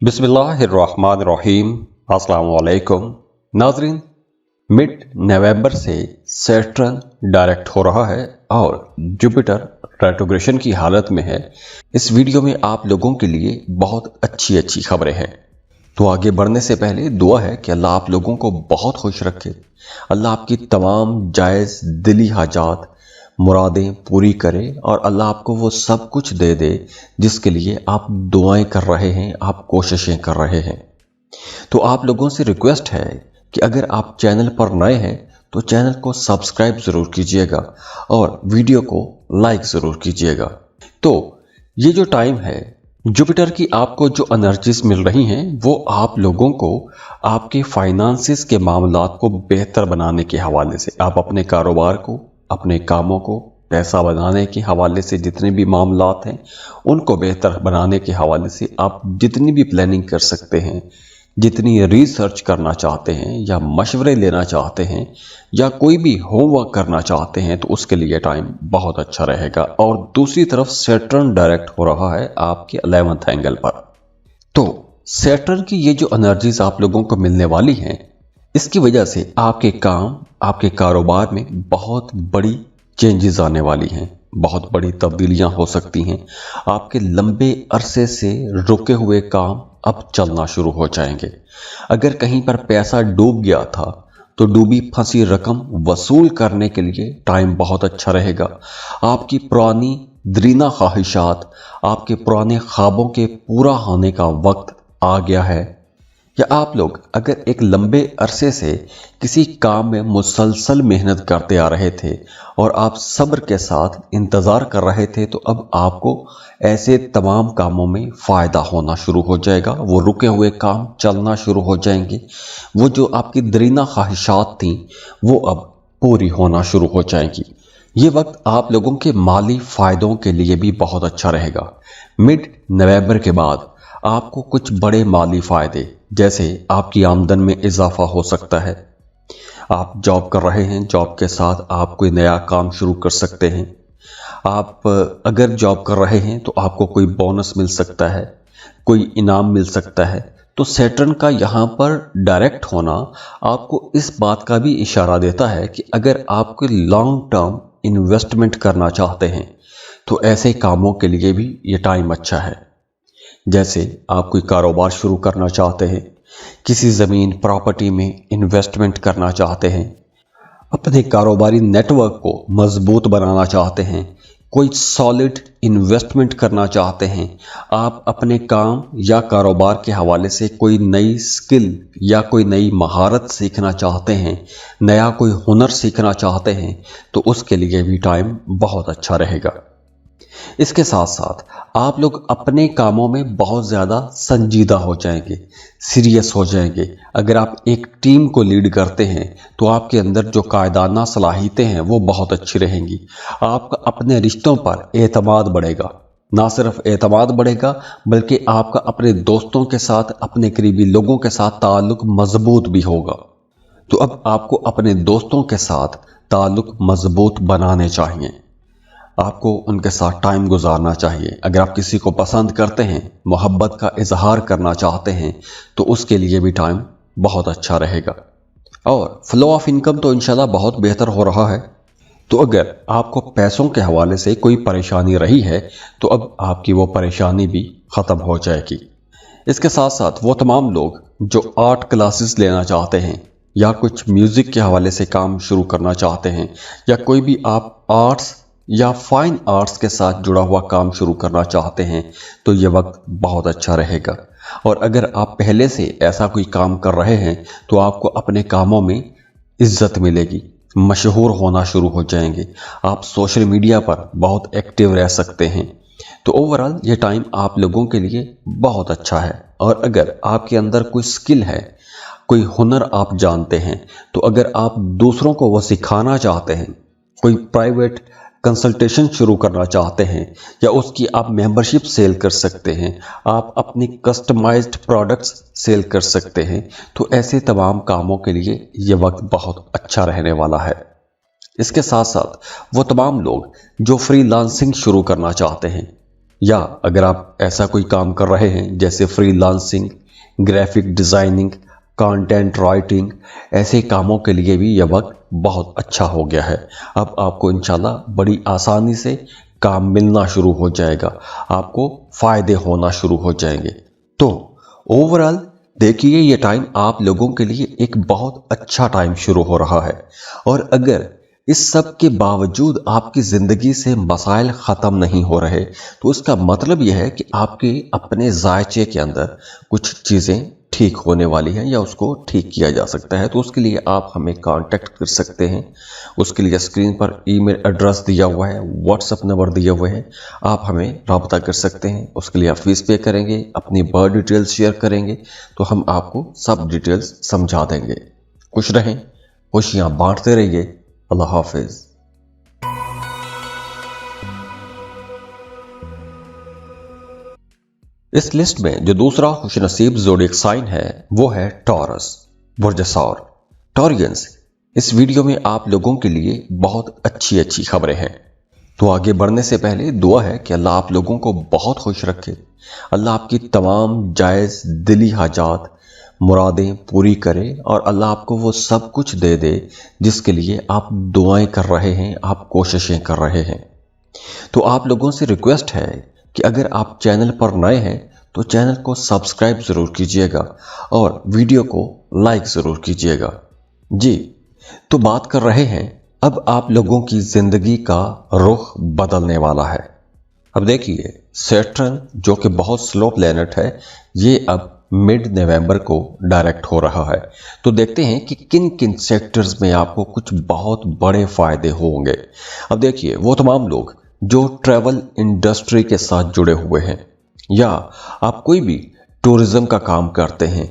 बिस्मिल्लाहिर्रहमानिर्रहीम। अस्सलाम वालेकुम नाजरीन। मिड नवंबर से सैटर्न डायरेक्ट हो रहा है और जुपिटर रेट्रोग्रेशन की हालत में है। इस वीडियो में आप लोगों के लिए बहुत अच्छी खबरें हैं। तो आगे बढ़ने से पहले दुआ है कि अल्लाह आप लोगों को बहुत खुश रखे। अल्लाह आपकी तमाम जायज़ दिली हाजात मुरादें पूरी करे और अल्लाह आपको वो सब कुछ दे दे जिसके लिए आप दुआएं कर रहे हैं, आप कोशिशें कर रहे हैं। तो आप लोगों से रिक्वेस्ट है कि अगर आप चैनल पर नए हैं तो चैनल को सब्सक्राइब ज़रूर कीजिएगा और वीडियो को लाइक ज़रूर कीजिएगा। तो ये जो टाइम है जुपिटर की आपको जो एनर्जीज मिल रही हैं वो आप लोगों को आपके फाइनेंसिस के मामलात को बेहतर बनाने के हवाले से, आप अपने कारोबार को, अपने कामों को पैसा बनाने के हवाले से जितने भी मामलात हैं उनको बेहतर बनाने के हवाले से आप जितनी भी प्लानिंग कर सकते हैं, जितनी रिसर्च करना चाहते हैं या मशवरे लेना चाहते हैं या कोई भी होमवर्क करना चाहते हैं तो उसके लिए टाइम बहुत अच्छा रहेगा। और दूसरी तरफ सैटर्न डायरेक्ट हो रहा है आपके 11th एंगल पर। तो सैटर्न की ये जो एनर्जीज आप लोगों को मिलने वाली हैं इसकी वजह से आपके काम, आपके कारोबार में बहुत बड़ी चेंजेस आने वाली हैं, बहुत बड़ी तब्दीलियां हो सकती हैं। आपके लंबे अरसे से रुके हुए काम अब चलना शुरू हो जाएंगे। अगर कहीं पर पैसा डूब गया था तो डूबी फंसी रकम वसूल करने के लिए टाइम बहुत अच्छा रहेगा। आपकी पुरानी दरीना ख्वाहिशात, आपके पुराने ख्वाबों के पूरा होने का वक्त आ गया है। या आप लोग अगर एक लंबे अरसे से किसी काम में मुसलसल मेहनत करते आ रहे थे और आप सब्र के साथ इंतज़ार कर रहे थे तो अब आपको ऐसे तमाम कामों में फ़ायदा होना शुरू हो जाएगा। वो रुके हुए काम चलना शुरू हो जाएंगे। वो जो आपकी दरीना ख्वाहिशात थीं वो अब पूरी होना शुरू हो जाएंगी। ये वक्त आप लोगों के माली फ़ायदों के लिए भी बहुत अच्छा रहेगा। मिड नवंबर के बाद आपको कुछ बड़े माली फ़ायदे, जैसे आपकी आमदन में इजाफा हो सकता है। आप जॉब कर रहे हैं, जॉब के साथ आप कोई नया काम शुरू कर सकते हैं। आप अगर जॉब कर रहे हैं तो आपको कोई बोनस मिल सकता है, कोई इनाम मिल सकता है। तो सैटर्न का यहाँ पर डायरेक्ट होना आपको इस बात का भी इशारा देता है कि अगर आप कोई लॉन्ग टर्म इन्वेस्टमेंट करना चाहते हैं तो ऐसे कामों के लिए भी ये टाइम अच्छा है। जैसे आप कोई कारोबार शुरू करना चाहते हैं, किसी ज़मीन प्रॉपर्टी में इन्वेस्टमेंट करना चाहते हैं, अपने कारोबारी नेटवर्क को मजबूत बनाना चाहते हैं, कोई सॉलिड इन्वेस्टमेंट करना चाहते हैं, आप अपने काम या कारोबार के हवाले से कोई नई स्किल या कोई नई महारत सीखना चाहते हैं, नया कोई हुनर सीखना चाहते हैं तो उसके लिए भी टाइम बहुत अच्छा रहेगा। इसके साथ साथ आप लोग अपने कामों में बहुत ज़्यादा संजीदा हो जाएंगे, सीरियस हो जाएंगे। अगर आप एक टीम को लीड करते हैं तो आपके अंदर जो कायदाना सलाहियतें हैं वो बहुत अच्छी रहेंगी। आपका अपने रिश्तों पर एतमाद बढ़ेगा। ना सिर्फ एतमाद बढ़ेगा बल्कि आपका अपने दोस्तों के साथ, अपने करीबी लोगों के साथ ताल्लुक मजबूत भी होगा। तो अब आपको अपने दोस्तों के साथ ताल्लुक मजबूत बनाने चाहिए, आपको उनके साथ टाइम गुजारना चाहिए। अगर आप किसी को पसंद करते हैं, मोहब्बत का इजहार करना चाहते हैं तो उसके लिए भी टाइम बहुत अच्छा रहेगा। और फ्लो ऑफ इनकम तो इंशाल्लाह बहुत बेहतर हो रहा है। तो अगर आपको पैसों के हवाले से कोई परेशानी रही है तो अब आपकी वो परेशानी भी ख़त्म हो जाएगी। इसके साथ साथ वो तमाम लोग जो आर्ट क्लासेस लेना चाहते हैं या कुछ म्यूज़िक के हवाले से काम शुरू करना चाहते हैं या कोई भी आप आर्ट्स या फाइन आर्ट्स के साथ जुड़ा हुआ काम शुरू करना चाहते हैं तो ये वक्त बहुत अच्छा रहेगा। और अगर आप पहले से ऐसा कोई काम कर रहे हैं तो आपको अपने कामों में इज्जत मिलेगी, मशहूर होना शुरू हो जाएंगे, आप सोशल मीडिया पर बहुत एक्टिव रह सकते हैं। तो ओवरऑल ये टाइम आप लोगों के लिए बहुत अच्छा है। और अगर आपके अंदर कोई स्किल है, कोई हुनर आप जानते हैं तो अगर आप दूसरों को वो सिखाना चाहते हैं, कोई प्राइवेट कंसल्टेशन शुरू करना चाहते हैं या उसकी आप मेंबरशिप सेल कर सकते हैं, आप अपनी कस्टमाइज्ड प्रोडक्ट्स सेल कर सकते हैं, तो ऐसे तमाम कामों के लिए ये वक्त बहुत अच्छा रहने वाला है। इसके साथ साथ वो तमाम लोग जो फ्रीलांसिंग शुरू करना चाहते हैं, या अगर आप ऐसा कोई काम कर रहे हैं जैसे freelancing, graphic designing, content writing, ऐसे कामों के लिए भी यह वक्त बहुत अच्छा हो गया है। अब आपको इंशाल्लाह बड़ी आसानी से काम मिलना शुरू हो जाएगा, आपको फ़ायदे होना शुरू हो जाएंगे। तो ओवरऑल देखिए, ये टाइम आप लोगों के लिए एक बहुत अच्छा टाइम शुरू हो रहा है। और अगर इस सब के बावजूद आपकी ज़िंदगी से मसाइल ख़त्म नहीं हो रहे, तो उसका मतलब यह है कि आपके अपने जायचे के अंदर कुछ चीज़ें ठीक होने वाली हैं या उसको ठीक किया जा सकता है। तो उसके लिए आप हमें कांटेक्ट कर सकते हैं। उसके लिए स्क्रीन पर ईमेल एड्रेस दिया हुआ है, व्हाट्सएप नंबर दिए हुए हैं, आप हमें रब्ता कर सकते हैं। उसके लिए आप फीस पे करेंगे, अपनी बर्थ डिटेल्स शेयर करेंगे, तो हम आपको सब डिटेल्स समझा देंगे। खुश रहें, खुशियाँ बांटते रहिए। अल्लाह हाफिज़। इस लिस्ट में जो दूसरा खुशनसीब ज़ोडिएक साइन है वो है टॉरस, बुर्ज सौर। टॉरियंस, इस वीडियो में आप लोगों के लिए बहुत अच्छी अच्छी खबरें हैं। तो आगे बढ़ने से पहले दुआ है कि अल्लाह आप लोगों को बहुत खुश रखे, अल्लाह आपकी तमाम जायज़ दिली हाजात मुरादें पूरी करे और अल्लाह आपको वो सब कुछ दे दे जिसके लिए आप दुआएं कर रहे हैं, आप कोशिशें कर रहे हैं। तो आप लोगों से रिक्वेस्ट है कि अगर आप चैनल पर नए हैं तो चैनल को सब्सक्राइब ज़रूर कीजिएगा और वीडियो को लाइक ज़रूर कीजिएगा। जी, तो बात कर रहे हैं, अब आप लोगों की ज़िंदगी का रुख बदलने वाला है। अब देखिए, सैटर्न जो कि बहुत स्लो प्लैनेट है, ये अब मिड नवंबर को डायरेक्ट हो रहा है। तो देखते हैं कि किन किन सेक्टर्स में आपको कुछ बहुत बड़े फ़ायदे होंगे। अब देखिए, वो तमाम लोग जो ट्रैवल इंडस्ट्री के साथ जुड़े हुए हैं या आप कोई भी टूरिज्म का काम करते हैं,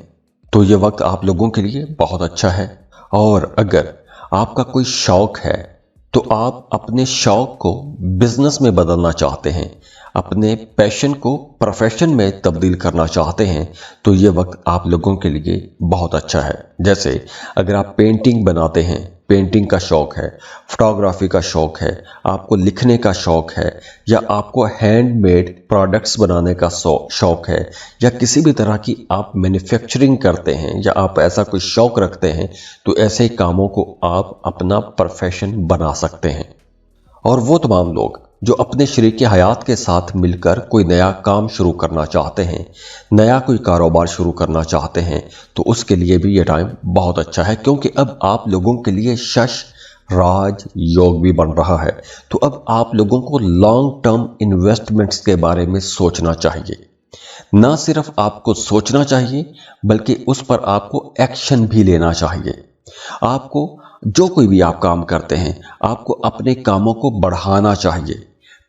तो ये वक्त आप लोगों के लिए बहुत अच्छा है। और अगर आपका कोई शौक है तो आप अपने शौक को बिजनेस में बदलना चाहते हैं, अपने पैशन को प्रोफेशन में तब्दील करना चाहते हैं, तो ये वक्त आप लोगों के लिए बहुत अच्छा है। जैसे अगर आप पेंटिंग बनाते हैं, पेंटिंग का शौक है, फोटोग्राफी का शौक है, आपको लिखने का शौक है, या आपको हैंडमेड प्रोडक्ट्स बनाने का शौक है, या किसी भी तरह की आप मैन्युफैक्चरिंग करते हैं या आप ऐसा कोई शौक रखते हैं, तो ऐसे कामों को आप अपना प्रोफेशन बना सकते हैं। और वो तमाम लोग जो अपने शरीके हयात के साथ मिलकर कोई नया काम शुरू करना चाहते हैं, नया कोई कारोबार शुरू करना चाहते हैं, तो उसके लिए भी ये टाइम बहुत अच्छा है, क्योंकि अब आप लोगों के लिए शश राज योग भी बन रहा है। तो अब आप लोगों को लॉन्ग टर्म इन्वेस्टमेंट्स के बारे में सोचना चाहिए। ना सिर्फ आपको सोचना चाहिए बल्कि उस पर आपको एक्शन भी लेना चाहिए। आपको जो कोई भी आप काम करते हैं, आपको अपने कामों को बढ़ाना चाहिए,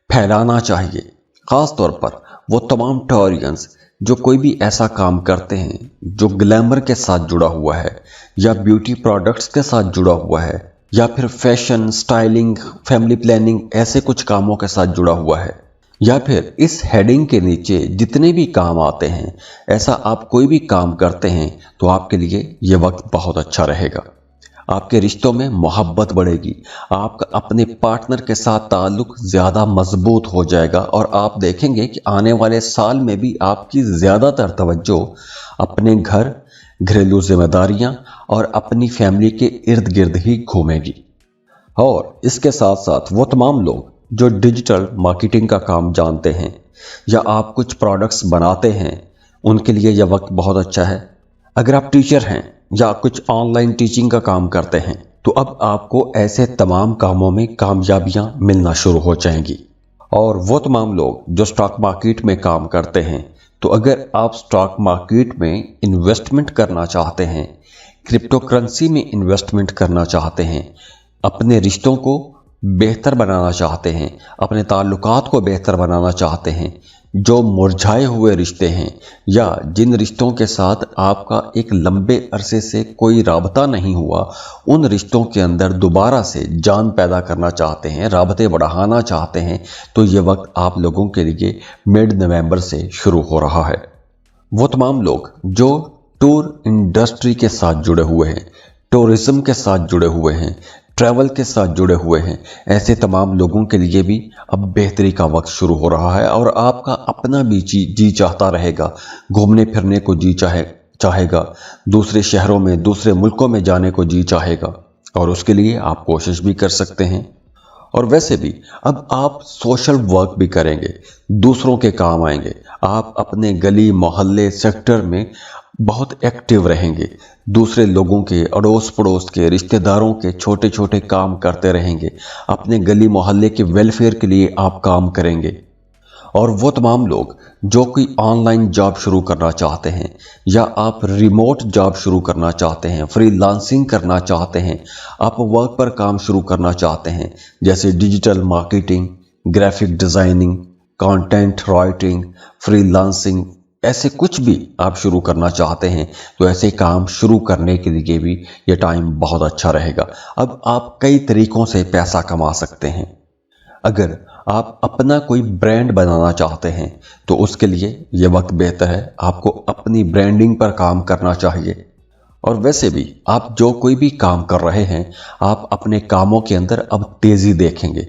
फैलाना चाहिए। ख़ास तौर पर वो तमाम टॉरियंस जो कोई भी ऐसा काम करते हैं जो ग्लैमर के साथ जुड़ा हुआ है या ब्यूटी प्रोडक्ट्स के साथ जुड़ा हुआ है या फिर फैशन, स्टाइलिंग, फैमिली प्लानिंग, ऐसे कुछ कामों के साथ जुड़ा हुआ है, या फिर इस हेडिंग के नीचे जितने भी काम आते हैं, ऐसा आप कोई भी काम करते हैं, तो आपके लिए ये वक्त बहुत अच्छा रहेगा। आपके रिश्तों में मोहब्बत बढ़ेगी, आपका अपने पार्टनर के साथ ताल्लुक ज़्यादा मजबूत हो जाएगा और आप देखेंगे कि आने वाले साल में भी आपकी ज़्यादातर तवज्जो अपने घर, घरेलू जिम्मेदारियां और अपनी फैमिली के इर्द गिर्द ही घूमेगी। और इसके साथ साथ वो तमाम लोग जो डिजिटल मार्केटिंग का काम जानते हैं या आप कुछ प्रोडक्ट्स बनाते हैं, उनके लिए यह वक्त बहुत अच्छा है। अगर आप टीचर हैं या कुछ ऑनलाइन टीचिंग का काम करते हैं, तो अब आपको ऐसे तमाम कामों में कामयाबियां मिलना शुरू हो जाएंगी। और वो तमाम लोग जो स्टॉक मार्केट में काम करते हैं, तो अगर आप स्टॉक मार्केट में इन्वेस्टमेंट करना चाहते हैं, क्रिप्टो करेंसी में इन्वेस्टमेंट करना चाहते हैं, अपने रिश्तों को बेहतर बनाना चाहते हैं, अपने ताल्लुकात को बेहतर बनाना चाहते हैं, जो मुरझाए हुए रिश्ते हैं या जिन रिश्तों के साथ आपका एक लंबे अरसे से कोई राबता नहीं हुआ, उन रिश्तों के अंदर दोबारा से जान पैदा करना चाहते हैं, राबते बढ़ाना चाहते हैं, तो ये वक्त आप लोगों के लिए मिड नवंबर से शुरू हो रहा है। वो तमाम लोग जो टूर इंडस्ट्री के साथ जुड़े हुए हैं, टूरिज्म के साथ जुड़े हुए हैं, ट्रैवल के साथ जुड़े हुए हैं, ऐसे तमाम लोगों के लिए भी अब बेहतरी का वक्त शुरू हो रहा है और आपका अपना भी जी चाहता रहेगा, घूमने फिरने को चाहेगा, दूसरे शहरों में, दूसरे मुल्कों में जाने को जी चाहेगा, और उसके लिए आप कोशिश भी कर सकते हैं। और वैसे भी अब आप सोशल वर्क भी करेंगे, दूसरों के काम आएंगे, आप अपने गली मोहल्ले सेक्टर में बहुत एक्टिव रहेंगे, दूसरे लोगों के, अड़ोस पड़ोस के, रिश्तेदारों के छोटे छोटे काम करते रहेंगे, अपने गली मोहल्ले के वेलफेयर के लिए आप काम करेंगे। और वो तमाम लोग जो कोई ऑनलाइन जॉब शुरू करना चाहते हैं या आप रिमोट जॉब शुरू करना चाहते हैं, फ्रीलांसिंग करना चाहते हैं, आप वर्क पर काम शुरू करना चाहते हैं, जैसे digital marketing, graphic designing, content writing, freelancing, ऐसे कुछ भी आप शुरू करना चाहते हैं, तो ऐसे काम शुरू करने के लिए भी ये टाइम बहुत अच्छा रहेगा। अब आप कई तरीकों से पैसा कमा सकते हैं। अगर आप अपना कोई ब्रांड बनाना चाहते हैं तो उसके लिए ये वक्त बेहतर है, आपको अपनी ब्रांडिंग पर काम करना चाहिए। और वैसे भी आप जो कोई भी काम कर रहे हैं, आप अपने कामों के अंदर अब तेज़ी देखेंगे,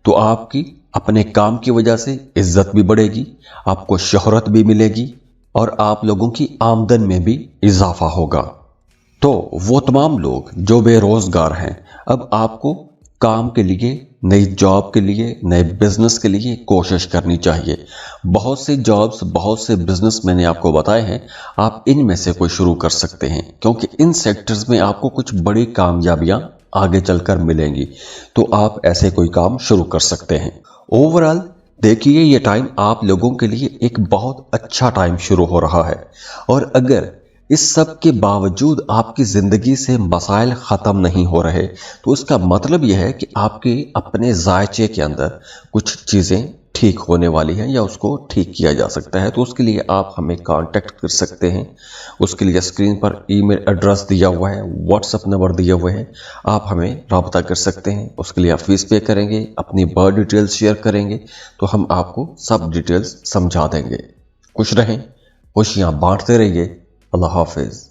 तो आपकी अपने काम की वजह से इज्जत भी बढ़ेगी, आपको शोहरत भी मिलेगी और आप लोगों की आमदन में भी इजाफा होगा। तो वो तमाम लोग जो बेरोजगार हैं, अब आपको काम के लिए, नई जॉब के लिए, नए बिजनेस के लिए कोशिश करनी चाहिए। बहुत से जॉब्स, बहुत से बिजनेस मैंने आपको बताए हैं, आप इनमें से कोई शुरू कर सकते हैं, क्योंकि इन सेक्टर्स में आपको कुछ बड़ी कामयाबियां आगे चलकर मिलेंगी, तो आप ऐसे कोई काम शुरू कर सकते हैं। ओवरऑल देखिए, ये टाइम आप लोगों के लिए एक बहुत अच्छा टाइम शुरू हो रहा है। और अगर इस सब के बावजूद आपकी ज़िंदगी से मसाइल ख़त्म नहीं हो रहे, तो इसका मतलब यह है कि आपके अपने जायचे के अंदर कुछ चीज़ें ठीक होने वाली हैं या उसको ठीक किया जा सकता है। तो उसके लिए आप हमें कांटेक्ट कर सकते हैं। उसके लिए स्क्रीन पर ईमेल एड्रेस दिया हुआ है, व्हाट्सएप नंबर दिया हुआ है, आप हमें रब्ता कर सकते हैं। उसके लिए आप फीस पे करेंगे, अपनी बर्थ डिटेल्स शेयर करेंगे, तो हम आपको सब डिटेल्स समझा देंगे। खुश रहें, खुशियाँ बांटते रहिए। अल्लाह हाफिज।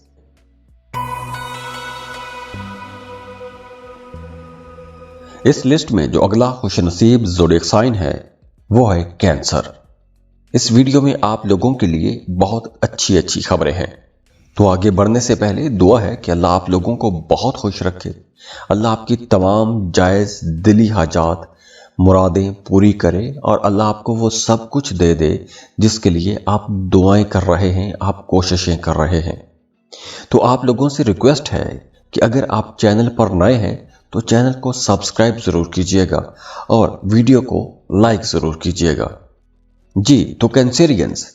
इस लिस्ट में जो अगला खुशनसीब ज़ोडिएक साइन है वो है कैंसर। इस वीडियो में आप लोगों के लिए बहुत अच्छी अच्छी खबरें हैं। तो आगे बढ़ने से पहले दुआ है कि अल्लाह आप लोगों को बहुत खुश रखे, अल्लाह आपकी तमाम जायज़ दिली हाजात, मुरादें पूरी करे और अल्लाह आपको वो सब कुछ दे दे जिसके लिए आप दुआएं कर रहे हैं, आप कोशिशें कर रहे हैं। तो आप लोगों से रिक्वेस्ट है कि अगर आप चैनल पर नए हैं तो चैनल को सब्सक्राइब ज़रूर कीजिएगा और वीडियो को लाइक ज़रूर कीजिएगा। जी, तो कैंसेरियंस,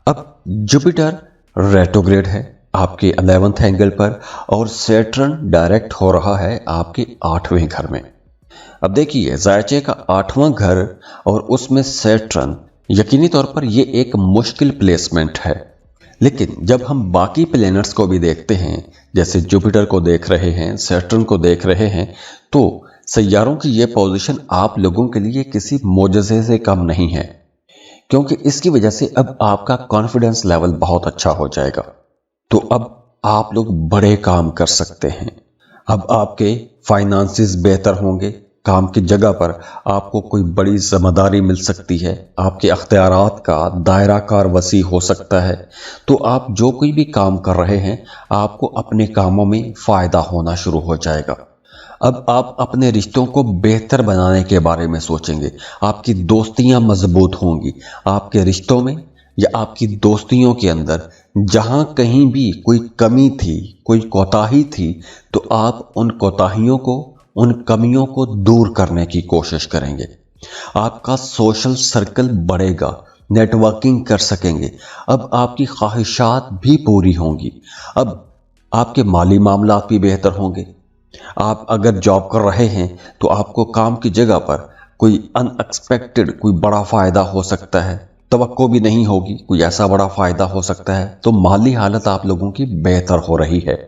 अब जुपिटर रेट्रोग्रेड है आपके 11th एंगल पर और सैटर्न डायरेक्ट हो रहा है आपके 8वें घर में। अब देखिए, जायचे का 8वां घर और उसमें सैटर्न, यकीनी तौर पर ये एक मुश्किल प्लेसमेंट है। लेकिन जब हम बाकी प्लैनेट्स को भी देखते हैं, जैसे जुपिटर को देख रहे हैं, सैटर्न को देख रहे हैं, तो सैयारों की ये पोजीशन आप लोगों के लिए किसी मोजज़े से कम नहीं है, क्योंकि इसकी वजह से अब आपका कॉन्फिडेंस लेवल बहुत अच्छा हो जाएगा। तो अब आप लोग बड़े काम कर सकते हैं। अब आपके फाइनेंसेस बेहतर होंगे, काम की जगह पर आपको कोई बड़ी जिम्मेदारी मिल सकती है, आपके अख्तियारात का दायरा कार वसी हो सकता है। तो आप जो कोई भी काम कर रहे हैं, आपको अपने कामों में फ़ायदा होना शुरू हो जाएगा। अब आप अपने रिश्तों को बेहतर बनाने के बारे में सोचेंगे, आपकी दोस्तियां मजबूत होंगी। आपके रिश्तों में या आपकी दोस्तियों के अंदर जहां कहीं भी कोई कमी थी, कोई कोताही थी, तो आप उन कोताहियों को, उन कमियों को दूर करने की कोशिश करेंगे। आपका सोशल सर्कल बढ़ेगा, नेटवर्किंग कर सकेंगे। अब आपकी ख्वाहिशात भी पूरी होंगी। अब आपके माली मामलात भी बेहतर होंगे। आप अगर जॉब कर रहे हैं तो आपको काम की जगह पर कोई अनएक्सपेक्टेड कोई बड़ा फ़ायदा हो सकता है, तवक्को भी नहीं होगी, कोई ऐसा बड़ा फ़ायदा हो सकता है। तो माली हालत आप लोगों की बेहतर हो रही है।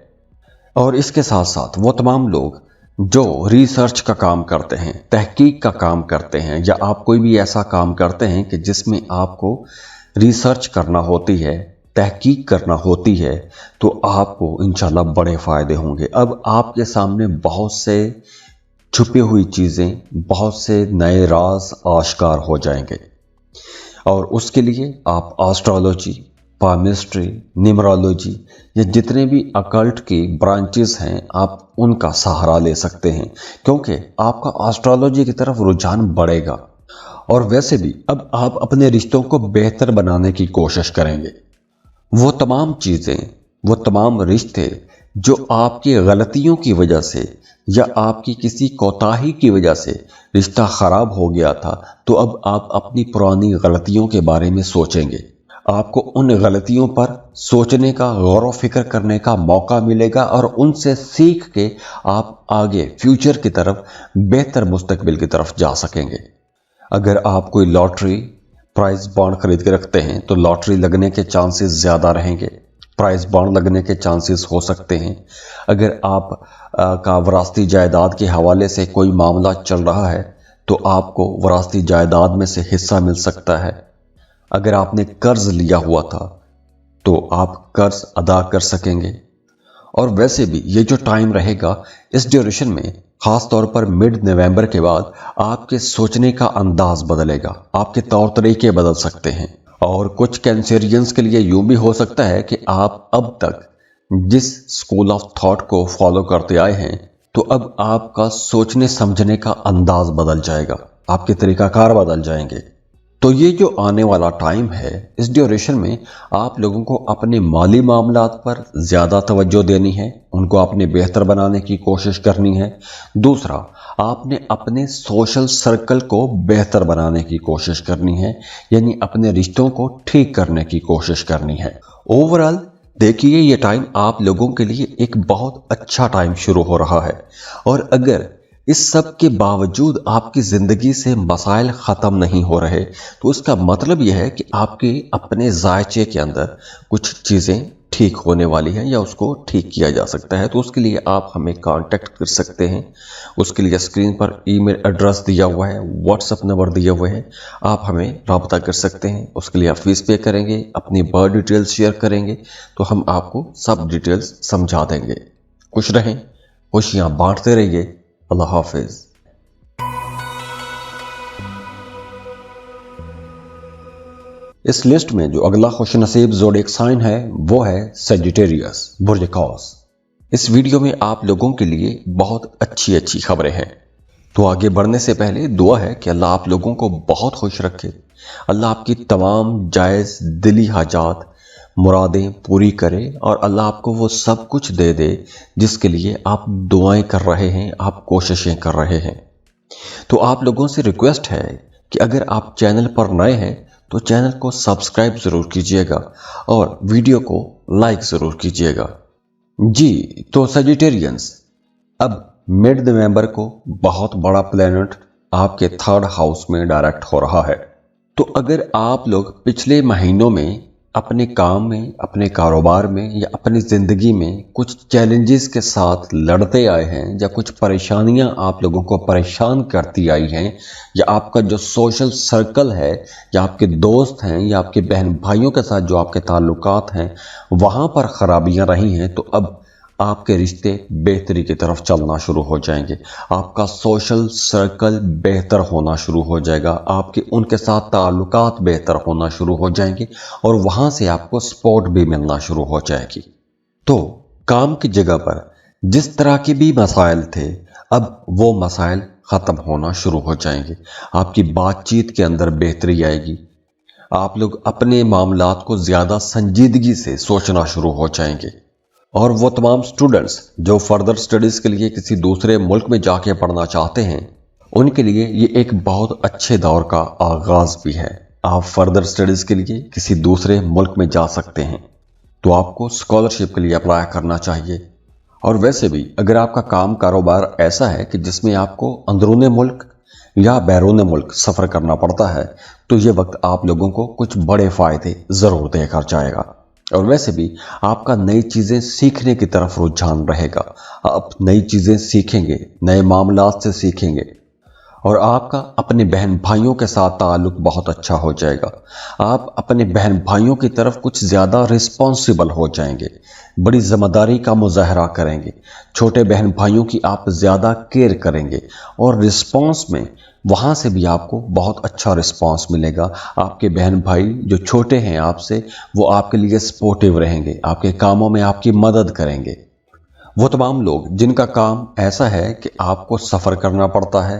और इसके साथ साथ वो तमाम लोग जो रिसर्च का काम करते हैं, तहकीक का काम करते हैं, या आप कोई भी ऐसा काम करते हैं कि जिसमें आपको रिसर्च करना होती है, तहकीक करना होती है तो आपको इंशाल्लाह बड़े फ़ायदे होंगे। अब आपके सामने बहुत से छुपी हुई चीज़ें, बहुत से नए राज आश्कार हो जाएंगे और उसके लिए आप एस्ट्रोलॉजी, पामिस्ट्री, न्यूमरोलॉजी, ये जितने भी अकल्ट की ब्रांचेस हैं आप उनका सहारा ले सकते हैं, क्योंकि आपका एस्ट्रोलॉजी की तरफ रुझान बढ़ेगा। और वैसे भी अब आप अपने रिश्तों को बेहतर बनाने की कोशिश करेंगे। वो तमाम चीज़ें, वो तमाम रिश्ते जो आपकी गलतियों की वजह से या आपकी किसी कोताही की वजह से रिश्ता खराब हो गया था, तो अब आप अपनी पुरानी गलतियों के बारे में सोचेंगे। आपको उन गलतियों पर सोचने का, गौर व फिक्र करने का मौका मिलेगा और उनसे सीख के आप आगे फ्यूचर की तरफ, बेहतर मुस्तकबिल की तरफ जा सकेंगे। अगर आप कोई लॉटरी प्राइज बॉन्ड खरीद के रखते हैं तो लॉटरी लगने के चांसेस ज़्यादा रहेंगे, प्राइज बॉन्ड लगने के चांसेस हो सकते हैं। अगर आप का विरासती जायदाद के हवाले से कोई मामला चल रहा है तो आपको विरासती जायदाद में से हिस्सा मिल सकता है। अगर आपने कर्ज लिया हुआ था तो आप कर्ज अदा कर सकेंगे। और वैसे भी ये जो टाइम रहेगा, इस ड्यूरेशन में खास तौर पर मिड नवंबर के बाद आपके सोचने का अंदाज बदलेगा, आपके तौर तरीके बदल सकते हैं। और कुछ कैंसेरियंस के लिए यूं भी हो सकता है कि आप अब तक जिस स्कूल ऑफ थॉट को फॉलो करते आए हैं, तो अब आपका सोचने समझने का अंदाज बदल जाएगा, आपके तरीकाकार बदल जाएंगे। तो ये जो आने वाला टाइम है, इस ड्यूरेशन में आप लोगों को अपने माली मामलात पर ज़्यादा तवज्जो देनी है, उनको आपने बेहतर बनाने की कोशिश करनी है। दूसरा, आपने अपने सोशल सर्कल को बेहतर बनाने की कोशिश करनी है, यानी अपने रिश्तों को ठीक करने की कोशिश करनी है। ओवरऑल देखिए, ये टाइम आप लोगों के लिए एक बहुत अच्छा टाइम शुरू हो रहा है। और अगर इस सब के बावजूद आपकी ज़िंदगी से मसाइल ख़त्म नहीं हो रहे, तो इसका मतलब यह है कि आपके अपने जायचे के अंदर कुछ चीज़ें ठीक होने वाली हैं या उसको ठीक किया जा सकता है। तो उसके लिए आप हमें कांटेक्ट कर सकते हैं। उसके लिए स्क्रीन पर ईमेल एड्रेस दिया हुआ है, व्हाट्सएप नंबर दिया हुआ है, आप हमें रब्ता कर सकते हैं। उसके लिए आप फीस पे करेंगे, अपनी बर्थ डिटेल्स शेयर करेंगे तो हम आपको सब डिटेल्स समझा देंगे। खुश रहें, खुशियाँ बांटते रहिए। अल्लाह हाफिज। इस लिस्ट में जो अगला खुश नसीब ज़ोडिएक साइन है वो है सजिटेरियस, बुर्ज कौस। इस वीडियो में आप लोगों के लिए बहुत अच्छी अच्छी खबरें हैं। तो आगे बढ़ने से पहले दुआ है कि अल्लाह आप लोगों को बहुत खुश रखे, अल्लाह आपकी तमाम जायज़ दिली हाजात, मुरादें पूरी करे और अल्लाह आपको वो सब कुछ दे दे जिसके लिए आप दुआएं कर रहे हैं, आप कोशिशें कर रहे हैं। तो आप लोगों से रिक्वेस्ट है कि अगर आप चैनल पर नए हैं तो चैनल को सब्सक्राइब ज़रूर कीजिएगा और वीडियो को लाइक ज़रूर कीजिएगा। जी, तो सजिटेरियंस, अब मिड नवंबर को बहुत बड़ा प्लैनेट आपके थर्ड हाउस में डायरेक्ट हो रहा है। तो अगर आप लोग पिछले महीनों में अपने काम में, अपने कारोबार में या अपनी ज़िंदगी में कुछ चैलेंजेस के साथ लड़ते आए हैं या कुछ परेशानियां आप लोगों को परेशान करती आई हैं, या आपका जो सोशल सर्कल है या आपके दोस्त हैं या आपके बहन भाइयों के साथ जो आपके ताल्लुकात हैं वहाँ पर ख़राबियाँ रही हैं, तो अब आपके रिश्ते बेहतरी की तरफ चलना शुरू हो जाएंगे। आपका सोशल सर्कल बेहतर होना शुरू हो जाएगा, आपके उनके साथ ताल्लुकात बेहतर होना शुरू हो जाएंगे और वहाँ से आपको सपोर्ट भी मिलना शुरू हो जाएगी। तो काम की जगह पर जिस तरह के भी मसाइल थे, अब वो मसाइल ख़त्म होना शुरू हो जाएंगे। आपकी बातचीत के अंदर बेहतरी आएगी, आप लोग अपने मामलात को ज़्यादा संजीदगी से सोचना शुरू हो जाएंगे। और वो तमाम स्टूडेंट्स जो फर्दर स्टडीज़ के लिए किसी दूसरे मुल्क में जाके पढ़ना चाहते हैं, उनके लिए ये एक बहुत अच्छे दौर का आगाज़ भी है। आप फर्दर स्टडीज़ के लिए किसी दूसरे मुल्क में जा सकते हैं, तो आपको स्कॉलरशिप के लिए अप्लाई करना चाहिए। और वैसे भी अगर आपका काम कारोबार ऐसा है कि जिसमें आपको अंदरूने मुल्क या बैरून मुल्क सफ़र करना पड़ता है, तो ये वक्त आप लोगों को कुछ बड़े फ़ायदे ज़रूर देकर जाएगा। और वैसे भी आपका नई चीज़ें सीखने की तरफ रुझान रहेगा, आप नई चीज़ें सीखेंगे, नए मामलात से सीखेंगे। और आपका अपने बहन भाइयों के साथ ताल्लुक बहुत अच्छा हो जाएगा। आप अपने बहन भाइयों की तरफ कुछ ज़्यादा रिस्पॉन्सिबल हो जाएंगे, बड़ी जिम्मेदारी का मुजाहरा करेंगे, छोटे बहन भाइयों की आप ज़्यादा केयर करेंगे और रिस्पॉन्स में वहाँ से भी आपको बहुत अच्छा रिस्पॉन्स मिलेगा। आपके बहन भाई जो छोटे हैं आपसे, वो आपके लिए सपोर्टिव रहेंगे, आपके कामों में आपकी मदद करेंगे। वो तमाम लोग जिनका काम ऐसा है कि आपको सफ़र करना पड़ता है,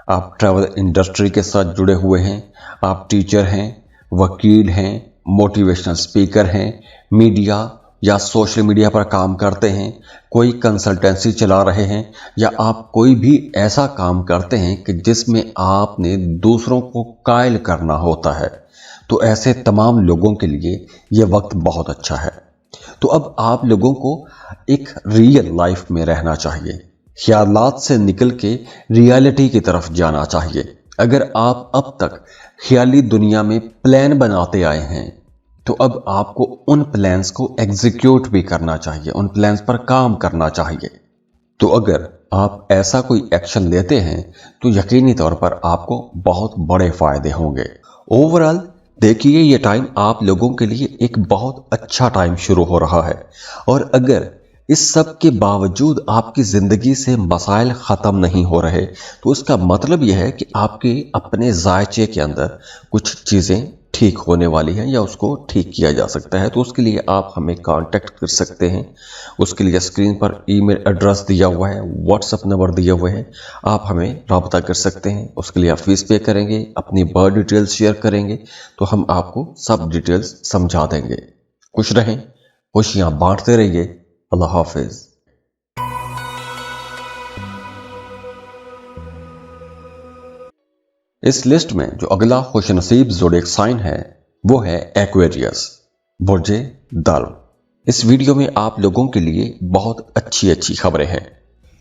आप ट्रैवल इंडस्ट्री के साथ जुड़े हुए हैं, आप टीचर हैं, वकील हैं, मोटिवेशनल स्पीकर हैं, मीडिया या सोशल मीडिया पर काम करते हैं, कोई कंसल्टेंसी चला रहे हैं, या आप कोई भी ऐसा काम करते हैं कि जिसमें आपने दूसरों को कायल करना होता है, तो ऐसे तमाम लोगों के लिए ये वक्त बहुत अच्छा है। तो अब आप लोगों को एक रियल लाइफ में रहना चाहिए, ख्यालात से निकल के रियलिटी की तरफ जाना चाहिए। अगर आप अब तक ख्याली दुनिया में प्लान बनाते आए हैं, तो अब आपको उन प्लान्स को एग्जीक्यूट भी करना चाहिए, उन प्लान्स पर काम करना चाहिए। तो अगर आप ऐसा कोई एक्शन लेते हैं तो यकीनी तौर पर आपको बहुत बड़े फायदे होंगे। ओवरऑल देखिए, ये टाइम आप लोगों के लिए एक बहुत अच्छा टाइम शुरू हो रहा है, और अगर इस सब के बावजूद आपकी ज़िंदगी से मसाइल ख़त्म नहीं हो रहे, तो इसका मतलब यह है कि आपके अपने जायचे के अंदर कुछ चीज़ें ठीक होने वाली हैं या उसको ठीक किया जा सकता है। तो उसके लिए आप हमें कांटेक्ट कर सकते हैं। उसके लिए स्क्रीन पर ईमेल एड्रेस दिया हुआ है, व्हाट्सएप नंबर दिया हुआ है, आप हमें रब्ता कर सकते हैं। उसके लिए आप फीस पे करेंगे, अपनी बर्थ डिटेल्स शेयर करेंगे, तो हम आपको सब डिटेल्स समझा देंगे। खुश रहें, खुशियाँ बांटते रहिए। अल्लाह हाफिज। इस लिस्ट में जो अगला खुशनसीब ज़ोडिएक साइन है वो है एक्वेरियस, बुर्जे दल्व। इस वीडियो में आप लोगों के लिए बहुत अच्छी अच्छी खबरें हैं।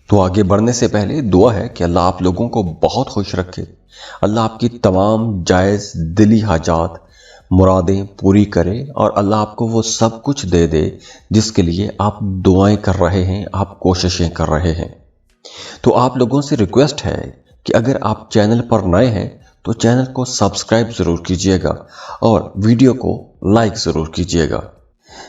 तो आगे बढ़ने से पहले दुआ है कि अल्लाह आप लोगों को बहुत खुश रखे, अल्लाह आपकी तमाम जायज़ दिली हाजात मुरादें पूरी करे, और अल्लाह आपको वो सब कुछ दे दे जिसके लिए आप दुआएं कर रहे हैं, आप कोशिशें कर रहे हैं। तो आप लोगों से रिक्वेस्ट है कि अगर आप चैनल पर नए हैं तो चैनल को सब्सक्राइब ज़रूर कीजिएगा और वीडियो को लाइक ज़रूर कीजिएगा।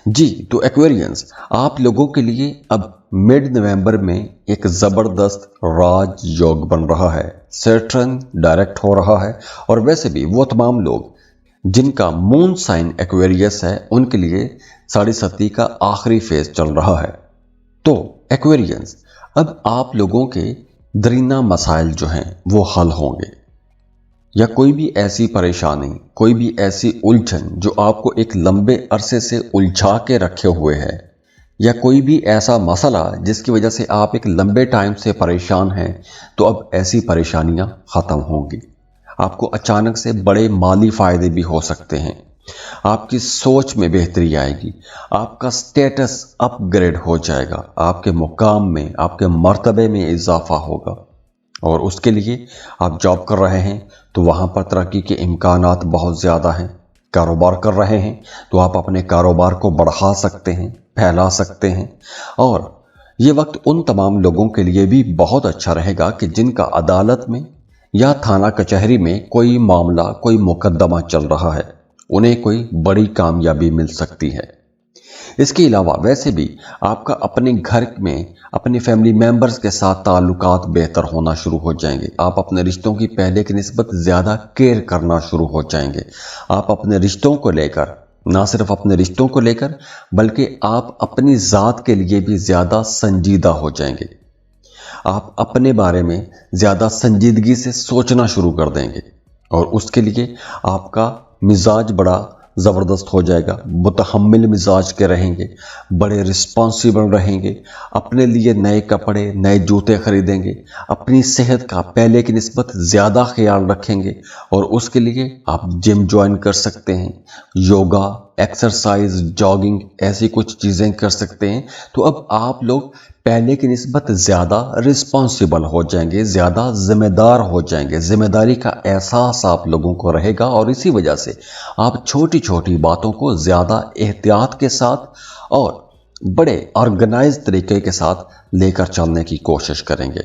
जी, तो एक्वेरियंस आप लोगों के लिए अब मिड नवंबर में एक ज़बरदस्त राज योग बन रहा है, सैटर्न डायरेक्ट हो रहा है, और वैसे भी वो तमाम लोग जिनका मून साइन एक्वेरियस है उनके लिए 7.5 का आखिरी फेज चल रहा है। तो एक्वेरियंस अब आप लोगों के दरीना मसाइल जो हैं वो हल होंगे, या कोई भी ऐसी परेशानी, कोई भी ऐसी उलझन जो आपको एक लंबे अरसे से उलझा के रखे हुए है, या कोई भी ऐसा मसला जिसकी वजह से आप एक लंबे टाइम से परेशान हैं, तो अब ऐसी परेशानियां ख़त्म होंगी। आपको अचानक से बड़े माली फ़ायदे भी हो सकते हैं, आपकी सोच में बेहतरी आएगी, आपका स्टेटस अपग्रेड हो जाएगा, आपके मुकाम में, आपके मर्तबे में इजाफा होगा। और उसके लिए आप जॉब कर रहे हैं तो वहाँ पर तरक्की के इम्कानात बहुत ज़्यादा हैं। कारोबार कर रहे हैं तो आप अपने कारोबार को बढ़ा सकते हैं, फैला सकते हैं। और ये वक्त उन तमाम लोगों के लिए भी बहुत अच्छा रहेगा कि जिनका अदालत में या थाना कचहरी में कोई मामला, कोई मुकदमा चल रहा है, उन्हें कोई बड़ी कामयाबी मिल सकती है। इसके अलावा वैसे भी आपका अपने घर में अपने फैमिली मेंबर्स के साथ ताल्लुकात बेहतर होना शुरू हो जाएंगे। आप अपने रिश्तों की पहले की निस्बत ज़्यादा केयर करना शुरू हो जाएंगे। आप अपने रिश्तों को लेकर, ना सिर्फ अपने रिश्तों को लेकर, बल्कि आप अपनी ज़ात के लिए भी ज़्यादा संजीदा हो जाएंगे। आप अपने बारे में ज़्यादा संजीदगी से सोचना शुरू कर देंगे, और उसके लिए आपका मिजाज बड़ा ज़बरदस्त हो जाएगा। मुतहम्मिल मिजाज के रहेंगे, बड़े रिस्पॉन्सिबल रहेंगे, अपने लिए नए कपड़े, नए जूते खरीदेंगे, अपनी सेहत का पहले की निस्बत ज़्यादा ख्याल रखेंगे, और उसके लिए आप जिम ज्वाइन कर सकते हैं, योगा, एक्सरसाइज, जॉगिंग, ऐसी कुछ चीज़ें कर सकते हैं। तो अब आप लोग पहले की निस्बत ज़्यादा रिस्पॉन्सिबल हो जाएंगे, ज़्यादा जिम्मेदार हो जाएंगे, जिम्मेदारी का एहसास आप लोगों को रहेगा, और इसी वजह से आप छोटी छोटी बातों को ज़्यादा एहतियात के साथ और बड़े ऑर्गेनाइज तरीके के साथ लेकर चलने की कोशिश करेंगे।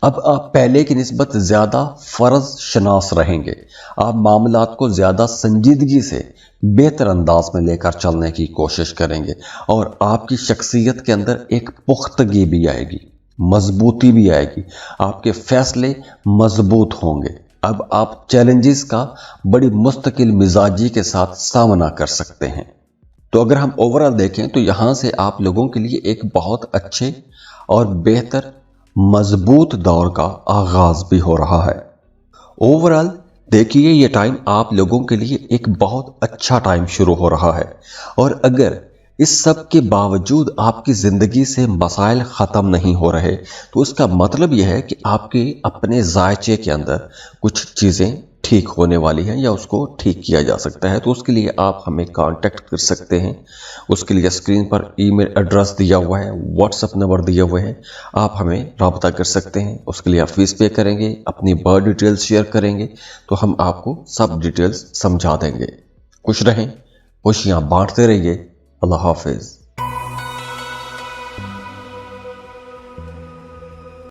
اب آپ پہلے کی نسبت زیادہ فرض شناس رہیں گے، آپ معاملات کو زیادہ سنجیدگی سے بہتر انداز میں لے کر چلنے کی کوشش کریں گے، اور آپ کی شخصیت کے اندر ایک پختگی بھی آئے گی، مضبوطی بھی آئے گی، آپ کے فیصلے مضبوط ہوں گے۔ اب آپ چیلنجز کا بڑی مستقل مزاجی کے ساتھ سامنا کر سکتے ہیں۔ تو اگر ہم اوورآل دیکھیں تو یہاں سے آپ لوگوں کے لیے ایک بہت اچھے اور بہتر مضبوط دور کا آغاز بھی ہو رہا ہے۔ اوورآل دیکھیے یہ ٹائم آپ لوگوں کے لیے ایک بہت اچھا ٹائم شروع ہو رہا ہے، اور اگر اس سب کے باوجود آپ کی زندگی سے مسائل ختم نہیں ہو رہے تو اس کا مطلب یہ ہے کہ آپ کے اپنے ذائچے کے اندر کچھ چیزیں ٹھیک ہونے والی ہیں یا اس کو ٹھیک کیا جا سکتا ہے۔ تو اس کے لیے آپ ہمیں کانٹیکٹ کر سکتے ہیں، اس کے لیے اسکرین پر ای میل ایڈریس دیا ہوا ہے، واٹس ایپ نمبر دیا ہوا ہے، آپ ہمیں رابطہ کر سکتے ہیں۔ اس کے لیے آپ فیس پے کریں گے، اپنی برتھ ڈیٹیلز شیئر کریں گے تو ہم آپ کو سب ڈیٹیلز سمجھا دیں گے۔ خوش رہیں، خوشیاں بانٹتے رہیے۔ اللہ حافظ۔